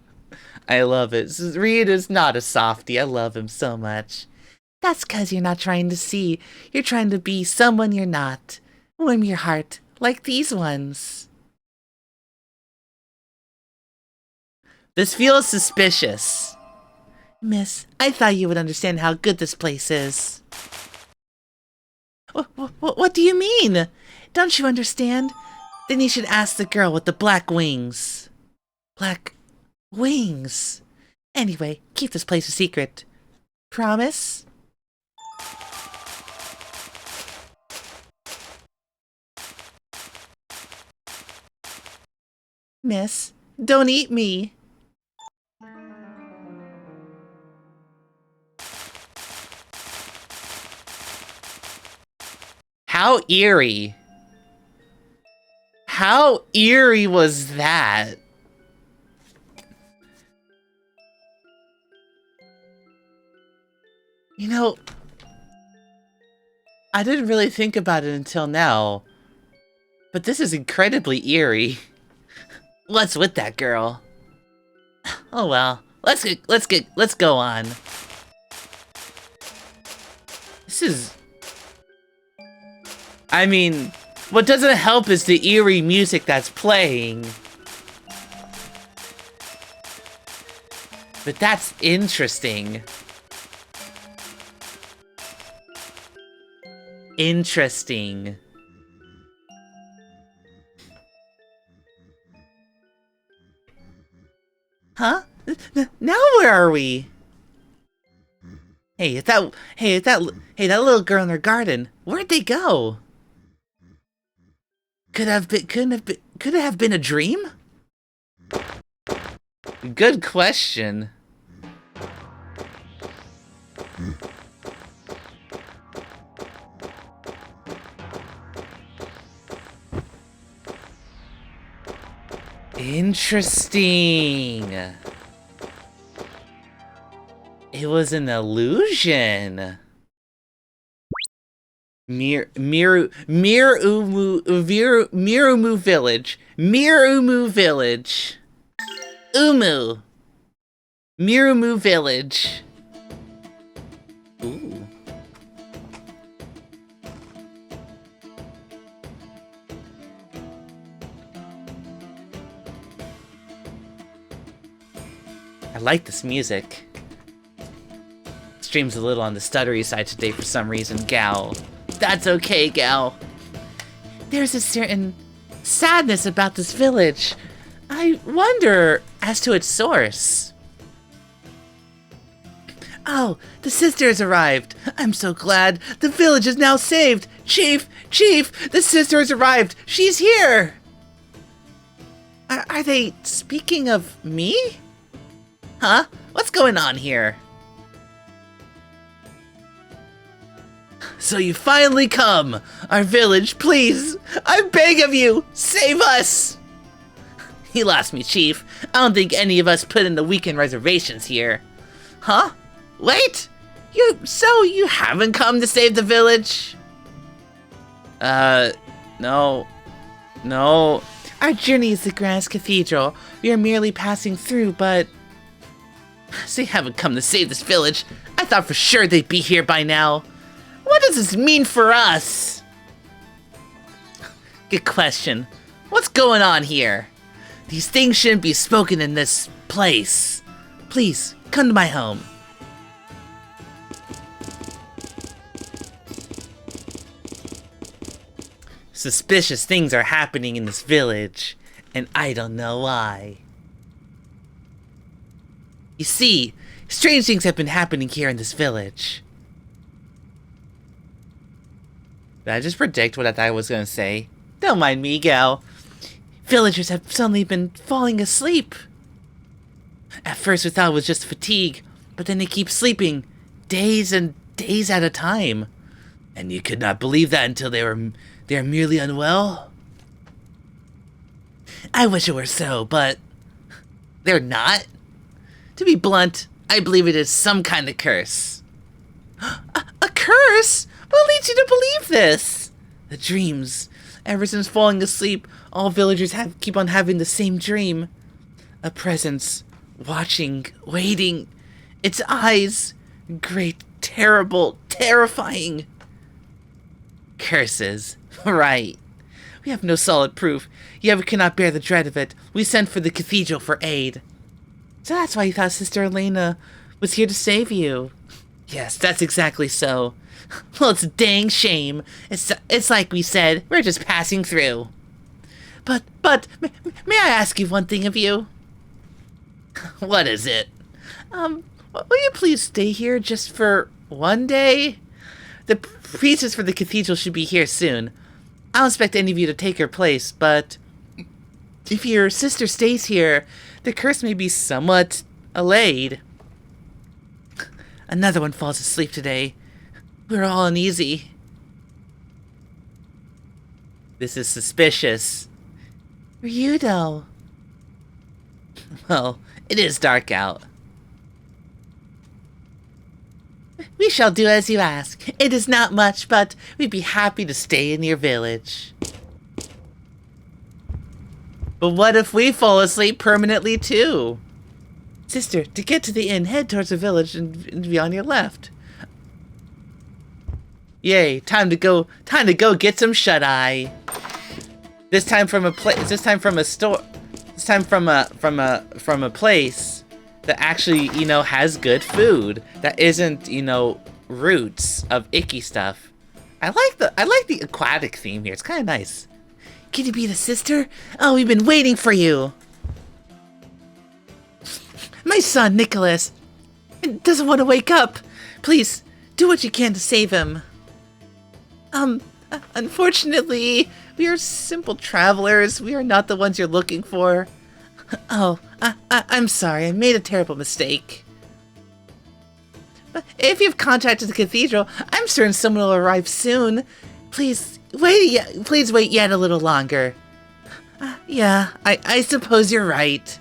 I love it. Reed is not a softie. I love him so much. That's 'cause you're not trying to see. You're trying to be someone you're not. Warm your heart, like these ones. This feels suspicious. Miss, I thought you would understand how good this place is. What do you mean? Don't you understand? Then you should ask the girl with the black wings. Black wings. Anyway, keep this place a secret. Promise? Miss, don't eat me. How eerie. How eerie was that? You know, I didn't really think about it until now, but this is incredibly eerie. What's with that girl? Oh well, let's go on. This is... I mean, what doesn't help is the eerie music that's playing. But that's interesting. Interesting. Huh? Now where are we? Hey, that little girl in her garden. Where'd they go? Could it have been a dream? Good question. Interesting. It was an illusion. Mirumu Village. Mirumu Village. Mirumu Village. Ooh. I like this music. Stream's a little on the stuttery side today for some reason, gal. That's okay, gal. There's a certain sadness about this village. I wonder as to its source. Oh, the sister has arrived. I'm so glad. The village is now saved. Chief, the sister has arrived. She's here. Are they speaking of me? Huh? What's going on here? So you finally come! Our village, please! I beg of you! Save us! You lost me, Chief. I don't think any of us put in the weekend reservations here. Huh? Wait! So you haven't come to save the village? No. No. Our journey is the Grand Cathedral. We are merely passing through, but... So you haven't come to save this village? I thought for sure they'd be here by now. What does this mean for us? Good question. What's going on here? These things shouldn't be spoken in this place. Please, come to my home. Suspicious things are happening in this village, and I don't know why. You see, strange things have been happening here in this village. Did I just predict what I thought I was gonna say? Don't mind me, gal. Villagers have suddenly been falling asleep. At first we thought it was just fatigue, but then they keep sleeping days and days at a time. And you could not believe that until they are merely unwell. I wish it were so, but they're not. To be blunt, I believe it is some kind of curse. A curse? What leads you to believe this? The dreams. Ever since falling asleep, all villagers keep on having the same dream. A presence, watching, waiting. Its eyes, great, terrible, terrifying. Curses. Right. We have no solid proof, yet we cannot bear the dread of it. We sent for the cathedral for aid. So that's why you thought Sister Elena was here to save you. Yes, that's exactly so. Well, it's a dang shame. It's like we said, we're just passing through. But, may I ask you one thing of you? What is it? Will you please stay here just for one day? The priestess for the cathedral should be here soon. I don't expect any of you to take her place, but if your sister stays here, the curse may be somewhat allayed. Another one falls asleep today. We're all uneasy. This is suspicious. Ryudo. Well, it is dark out. We shall do as you ask. It is not much, but we'd be happy to stay in your village. But what if we fall asleep permanently too? Sister, to get to the inn, head towards the village and be on your left. Yay, time to go get some shut-eye. This time from a place, this time from a store, this time from a place that actually, you know, has good food. That isn't, you know, roots of icky stuff. I like the aquatic theme here. It's kind of nice. Can you be the sister? Oh, we've been waiting for you. My son, Nicholas, doesn't want to wake up. Please, do what you can to save him. Unfortunately, we are simple travelers. We are not the ones you're looking for. Oh, I'm sorry. I made a terrible mistake. But if you've contacted the cathedral, I'm certain someone will arrive soon. Please wait yet a little longer. Yeah, I suppose you're right.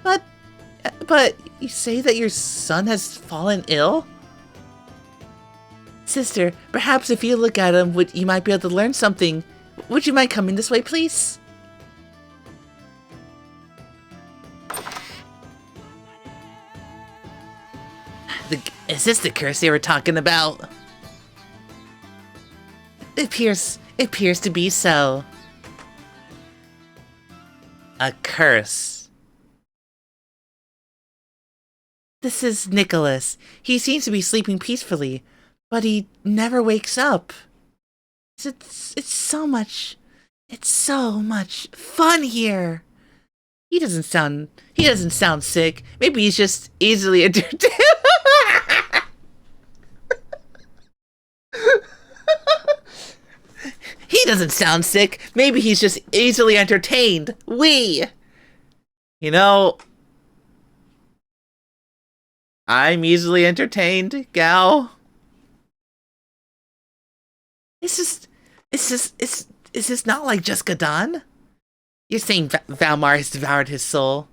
But you say that your son has fallen ill? Sister, perhaps if you look at him, you might be able to learn something. Would you mind coming this way, please? Is this the curse they were talking about? It appears to be so. A curse. This is Nicholas. He seems to be sleeping peacefully, but he never wakes up. It's so much fun here. He doesn't sound sick. Maybe he's just easily entertained. He doesn't sound sick. Maybe he's just easily entertained. You know, I'm easily entertained, gal. Is this not like Jessica Dawn? You're saying Valmar has devoured his soul?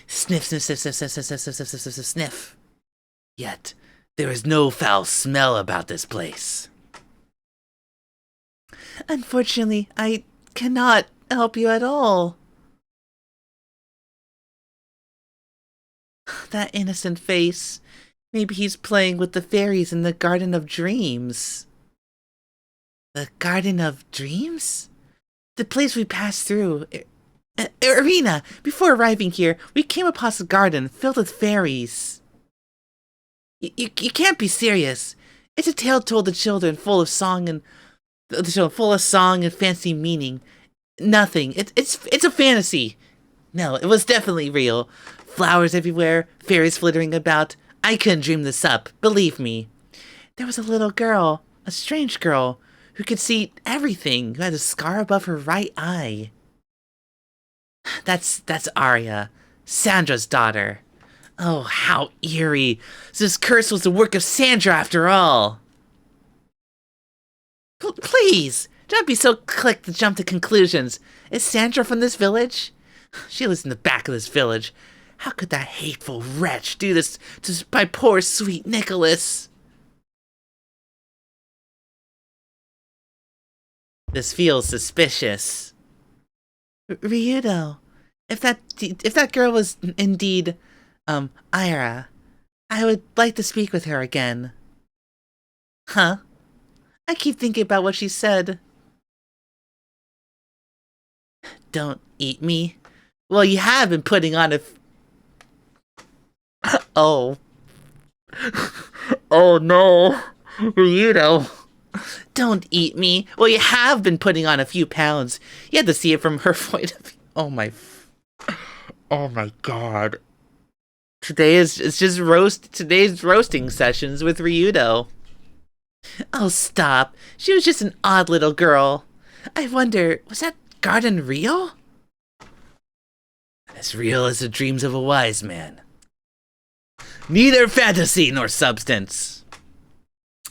Sniff, sniff, sniff, sniff, sniff, sniff, sniff, sniff, sniff, sniff, sniff. Yet, there is no foul smell about this place. Unfortunately, I cannot help you at all. That innocent face. Maybe he's playing with the fairies in the Garden of Dreams. The Garden of Dreams? The place we passed through. Irina, before arriving here, we came across a garden filled with fairies. You can't be serious. It's a tale told to children full of song and fancy meaning. Nothing. It's a fantasy. No, it was definitely real. Flowers everywhere, fairies flittering about. I couldn't dream this up, believe me. There was a little girl, a strange girl, who could see everything, who had a scar above her right eye. That's Arya, Sandra's daughter. Oh, how eerie. So this curse was the work of Sandra after all. Please, don't be so quick to jump to conclusions. Is Sandra from this village? She lives in the back of this village. How could that hateful wretch do this to my poor sweet Nicholas? This feels suspicious. Ryudo, if that girl was indeed, Ira, I would like to speak with her again. Huh? I keep thinking about what she said. Don't eat me. Well, you have been putting on a... Oh. Oh no. Ryudo. Don't eat me. Well, you have been putting on a few pounds. You had to see it from her point of view. Oh my god. Today's roasting sessions with Ryudo. Oh, stop. She was just an odd little girl. I wonder, was that garden real? As real as the dreams of a wise man. Neither fantasy nor substance.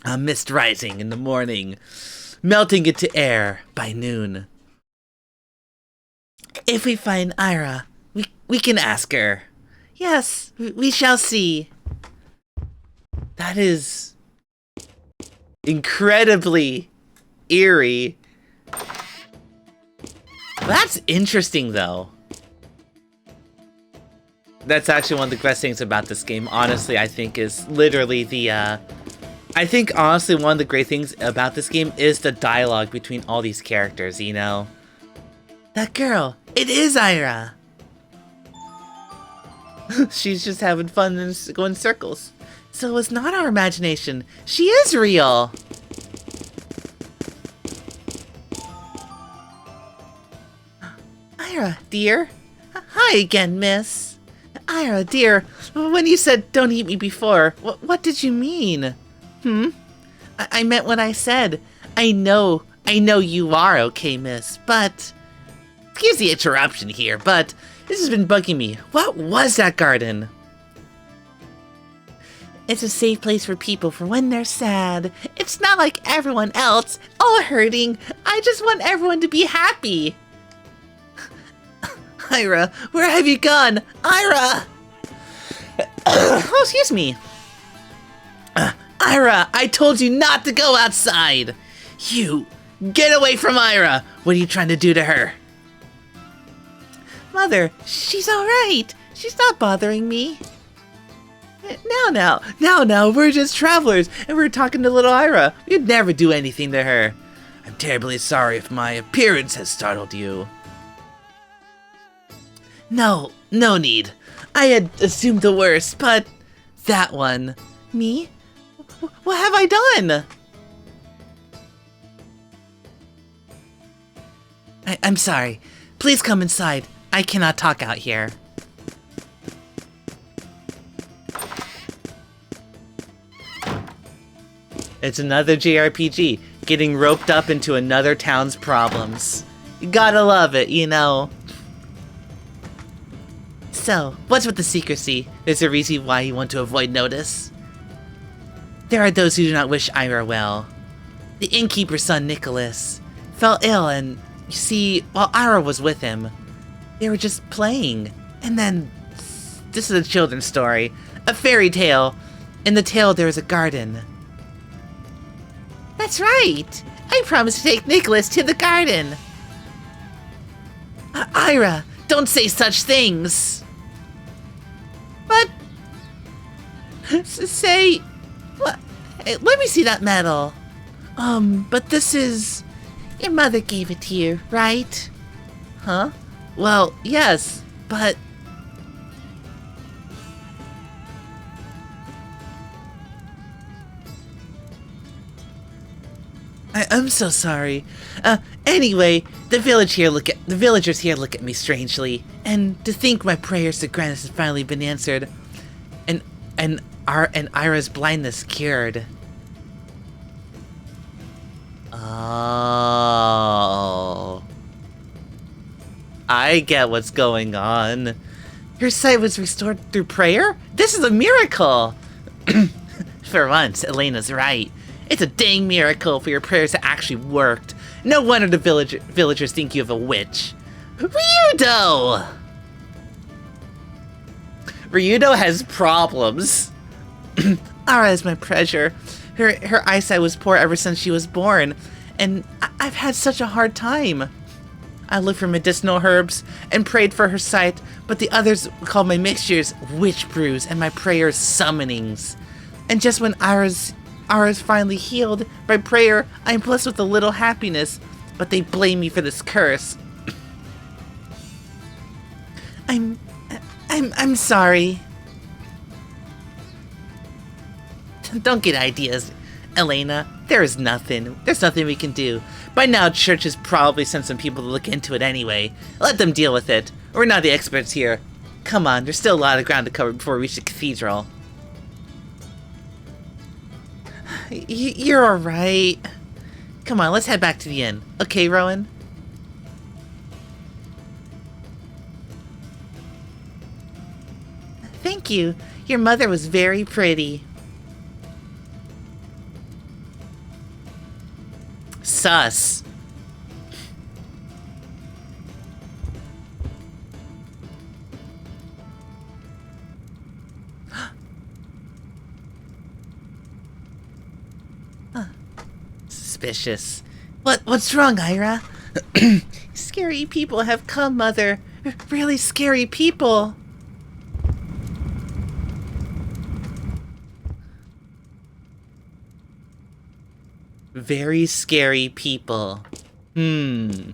A mist rising in the morning, melting into air by noon. If we find Ira, we can ask her. Yes, we shall see. That is incredibly eerie. That's interesting, though. That's actually one of the best things about this game, honestly, I think, is literally the, I think, honestly, one of the great things about this game is the dialogue between all these characters, you know? That girl, it is Ira! She's just having fun and going in circles. So it's not our imagination. She is real! Ira, dear. Hi again, miss. Ira, dear, when you said don't eat me before, what did you mean? I meant what I said. I know you are okay, miss, but... Excuse the interruption here, but this has been bugging me. What was that garden? It's a safe place for people for when they're sad. It's not like everyone else, all hurting. I just want everyone to be happy. Ira, where have you gone? Ira! Oh, excuse me. Ira, I told you not to go outside. You, get away from Ira. What are you trying to do to her? Mother, she's all right. She's not bothering me. Now, we're just travelers, and we're talking to little Ira. We'd never do anything to her. I'm terribly sorry if my appearance has startled you. No need. I had assumed the worst, but that one... Me? What have I done? I'm sorry. Please come inside. I cannot talk out here. It's another JRPG, getting roped up into another town's problems. You gotta love it, you know. So, what's with the secrecy? There's a reason why you want to avoid notice. There are those who do not wish Ira well. The innkeeper's son, Nicholas, fell ill and, you see, while Ira was with him, they were just playing. And then, this is a children's story, a fairy tale. In the tail, there is a garden. That's right! I promised to take Nicholas to the garden! Ira, don't say such things! But... say... What? Hey, let me see that medal. But this is... Your mother gave it to you, right? Huh? Well, yes, but... I'm so sorry. Anyway, the villagers here look at me strangely, and to think my prayers to Grannis has finally been answered, and Ira's blindness cured. Oh, I get what's going on. Your sight was restored through prayer? This is a miracle! For once, Elena's right. It's a dang miracle for your prayers to actually worked. No wonder the villagers think you have a witch. Ryudo! Ryudo has problems. Ara is my treasure. Her eyesight was poor ever since she was born, and I've had such a hard time. I looked for medicinal herbs and prayed for her sight, but the others called my mixtures witch brews and my prayers summonings. And just when Ara's finally healed by prayer, I am blessed with a little happiness, but they blame me for this curse. I'm sorry. Don't get ideas, Elena. There's nothing we can do. By now, church has probably sent some people to look into it anyway. Let them deal with it. We're not the experts here. Come on, there's still a lot of ground to cover before we reach the cathedral. You're alright. Come on, let's head back to the inn. Okay, Rowan? Thank you. Your mother was very pretty. Sus. Suspicious. What's wrong, Ira? Scary people have come, Mother. Really scary people. Very scary people. I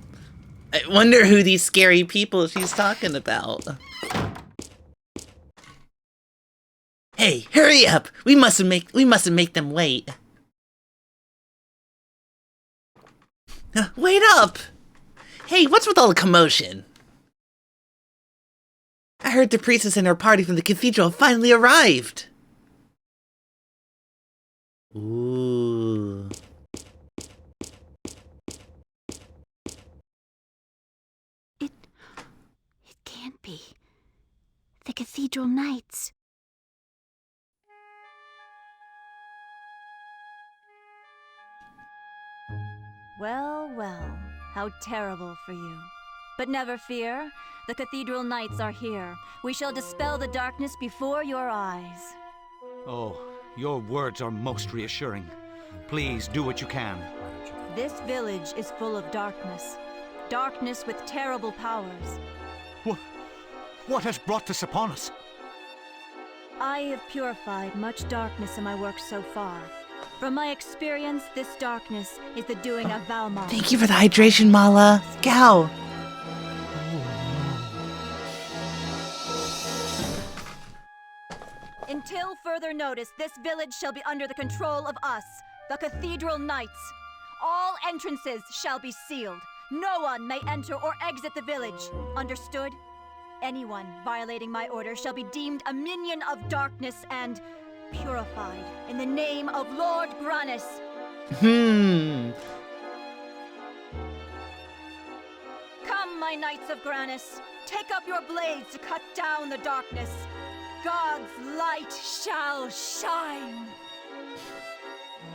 wonder who these scary people she's talking about. Hey, hurry up! We mustn't make them wait. Wait up! Hey, what's with all the commotion? I heard the priestess and her party from the cathedral have finally arrived. Ooh. It can't be. The Cathedral Knights. Well, well, how terrible for you. But never fear, the Cathedral Knights are here. We shall dispel the darkness before your eyes. Oh, your words are most reassuring. Please do what you can. This village is full of darkness. Darkness with terrible powers. What has brought this upon us? I have purified much darkness in my work so far. From my experience, this darkness is the doing of Valmont. Thank you for the hydration, Mala. Gao. Until further notice, this village shall be under the control of us, the Cathedral Knights. All entrances shall be sealed. No one may enter or exit the village. Understood? Anyone violating my order shall be deemed a minion of darkness and purified in the name of Lord Grannis. Come, my Knights of Grannis. Take up your blades to cut down the darkness. God's light shall shine.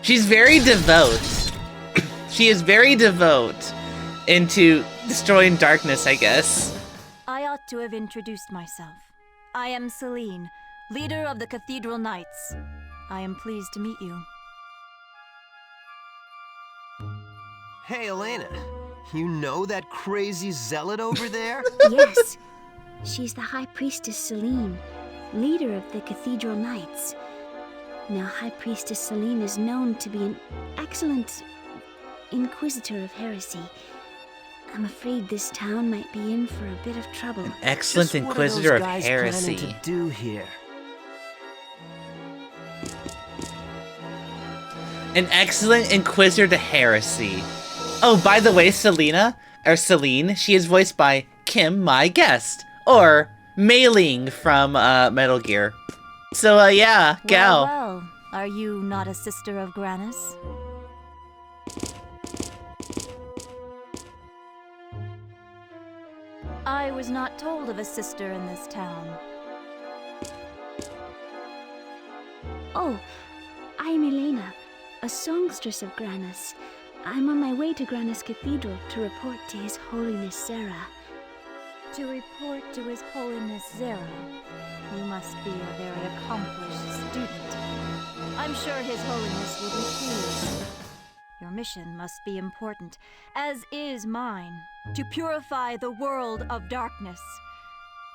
She's very devout. She is very devout into destroying darkness, I guess. I ought to have introduced myself. I am Celine, leader of the Cathedral Knights. I am pleased to meet you. Hey, Elena. You know that crazy zealot over there? Yes. She's the High Priestess Celine, leader of the Cathedral Knights. Now, High Priestess Celine is known to be an excellent inquisitor of heresy. I'm afraid this town might be in for a bit of trouble. An excellent Just inquisitor of what are those guys heresy. planning to do here? An excellent inquisitor to heresy. Oh, by the way, Celine, she is voiced by Kim, my guest, or Mei Ling from Metal Gear. So, yeah, Gal. Well, are you not a sister of Granus? I was not told of a sister in this town. Oh, I'm Elena, a songstress of Granus. I'm on my way to Granus Cathedral to report to His Holiness Zera. To report to His Holiness Zera, you must be a very accomplished student. I'm sure His Holiness will be pleased. Your mission must be important, as is mine, to purify the world of darkness.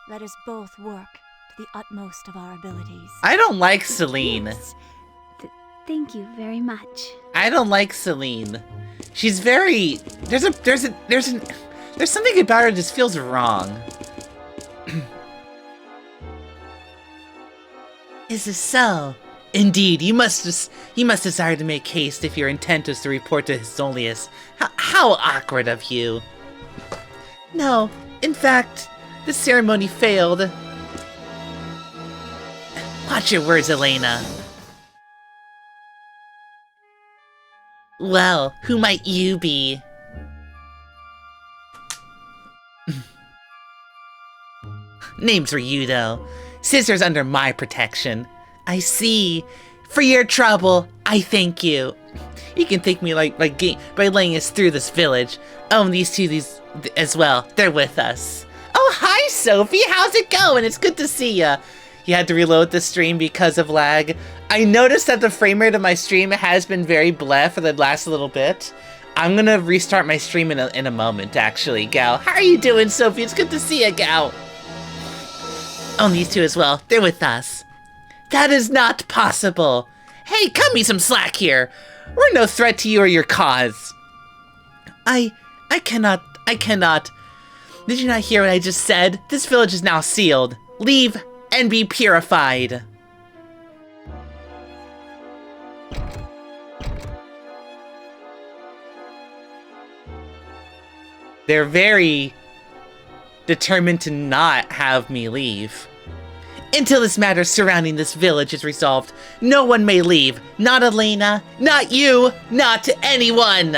Let us both work to the utmost of our abilities. I don't like Celine. Yes. Thank you very much. I don't like Celine. She's very... There's something about her that just feels wrong. Is this so? Indeed, you must desire to make haste if your intent is to report to His Holiness. How awkward of you. No, in fact, the ceremony failed. Watch your words, Elena. Well, who might you be? Name's Ryudo. Sister's under my protection. I see. For your trouble, I thank you. You can thank me by laying us through this village. Oh, and these as well. They're with us. Oh, hi, Sophie. How's it going? It's good to see ya. You had to reload the stream because of lag. I noticed that the frame rate of my stream has been very bleh for the last little bit. I'm gonna restart my stream in a moment, actually, Gal. How are you doing, Sophie? It's good to see ya, Gal. Oh, and these two as well. They're with us. That is not possible. Hey, cut me some slack here. We're no threat to you or your cause. I cannot. Did you not hear what I just said? This village is now sealed. Leave and be purified. They're very determined to not have me leave. Until this matter surrounding this village is resolved, no one may leave. Not Elena, not you, not anyone!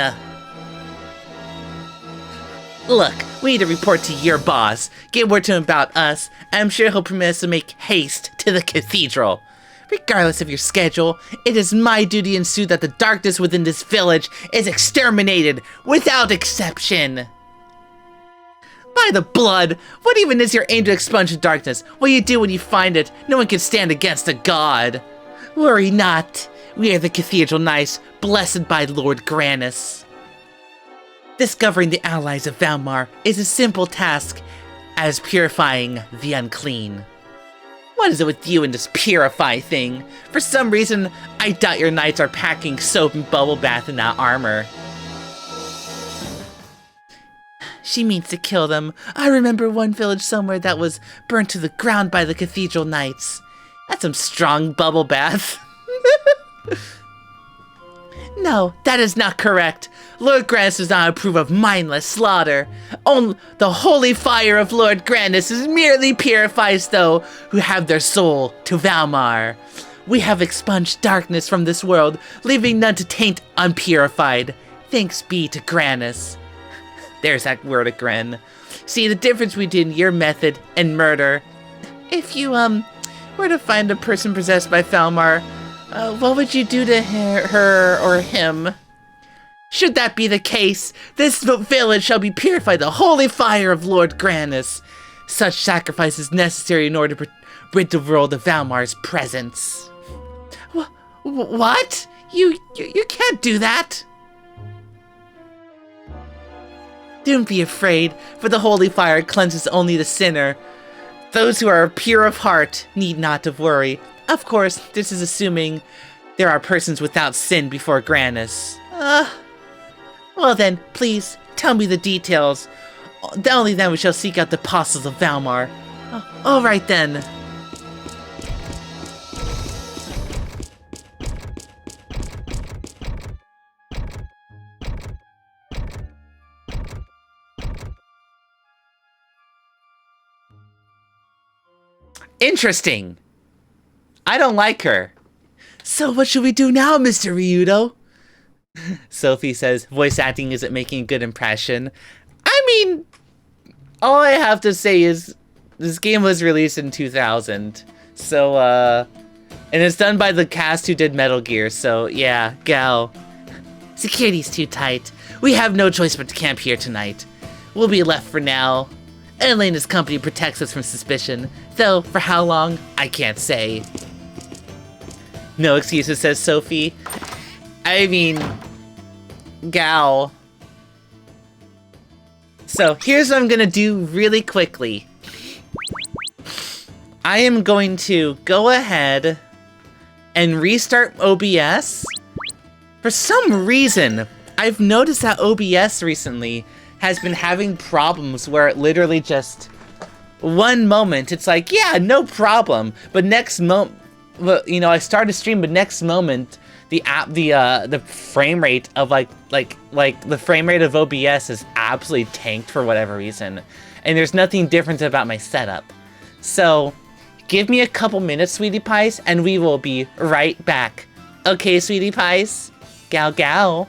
Look, we need to report to your boss. Get word to him about us, and I'm sure he'll permit us to make haste to the cathedral. Regardless of your schedule, it is my duty to ensure that the darkness within this village is exterminated without exception. By the blood, what even is your aim to expunge the darkness? What you do when you find it, no one can stand against a god. Worry not, we are the Cathedral Knights, blessed by Lord Granus. Discovering the allies of Valmar is a simple task as purifying the unclean. What is it with you and this purify thing? For some reason, I doubt your knights are packing soap and bubble bath in that armor. She means to kill them. I remember one village somewhere that was burnt to the ground by the Cathedral Knights. That's some strong bubble bath. No, that is not correct. Lord Granus does not approve of mindless slaughter. Only the holy fire of Lord Granus merely purifies those who have their soul to Valmar. We have expunged darkness from this world, leaving none to taint unpurified. Thanks be to Granus. There's that word again. See the difference between your method and murder. If you, were to find a person possessed by Valmar, what would you do to her or him? Should that be the case, this village shall be purified by the holy fire of Lord Granus. Such sacrifice is necessary in order to rid the world of Valmar's presence. What? You can't do that. Don't be afraid, for the holy fire cleanses only the sinner. Those who are pure of heart need not to worry. Of course, this is assuming there are persons without sin before Granis. Well then, please, tell me the details. Only then we shall seek out the apostles of Valmar. All right then. Interesting. I don't like her. So what should we do now, Mr. Ryudo? Sophie says, voice acting isn't making a good impression. I mean, all I have to say is this game was released in 2000. So, and it's done by the cast who did Metal Gear. So, yeah, gal. Security's too tight. We have no choice but to camp here tonight. We'll be left for now. Elena's company protects us from suspicion, though for how long, I can't say. No excuses, says Sophie. I mean, gal. So here's what I'm gonna do really quickly. I am going to go ahead and restart OBS. For some reason, I've noticed that OBS recently has been having problems where it literally just one moment it's like, yeah, no problem, but next moment, you know, I start a stream, but next moment the frame rate of like the frame rate of OBS is absolutely tanked for whatever reason, and there's nothing different about my setup. So give me a couple minutes, sweetie pies, and we will be right back. Okay, sweetie pies, gal gal.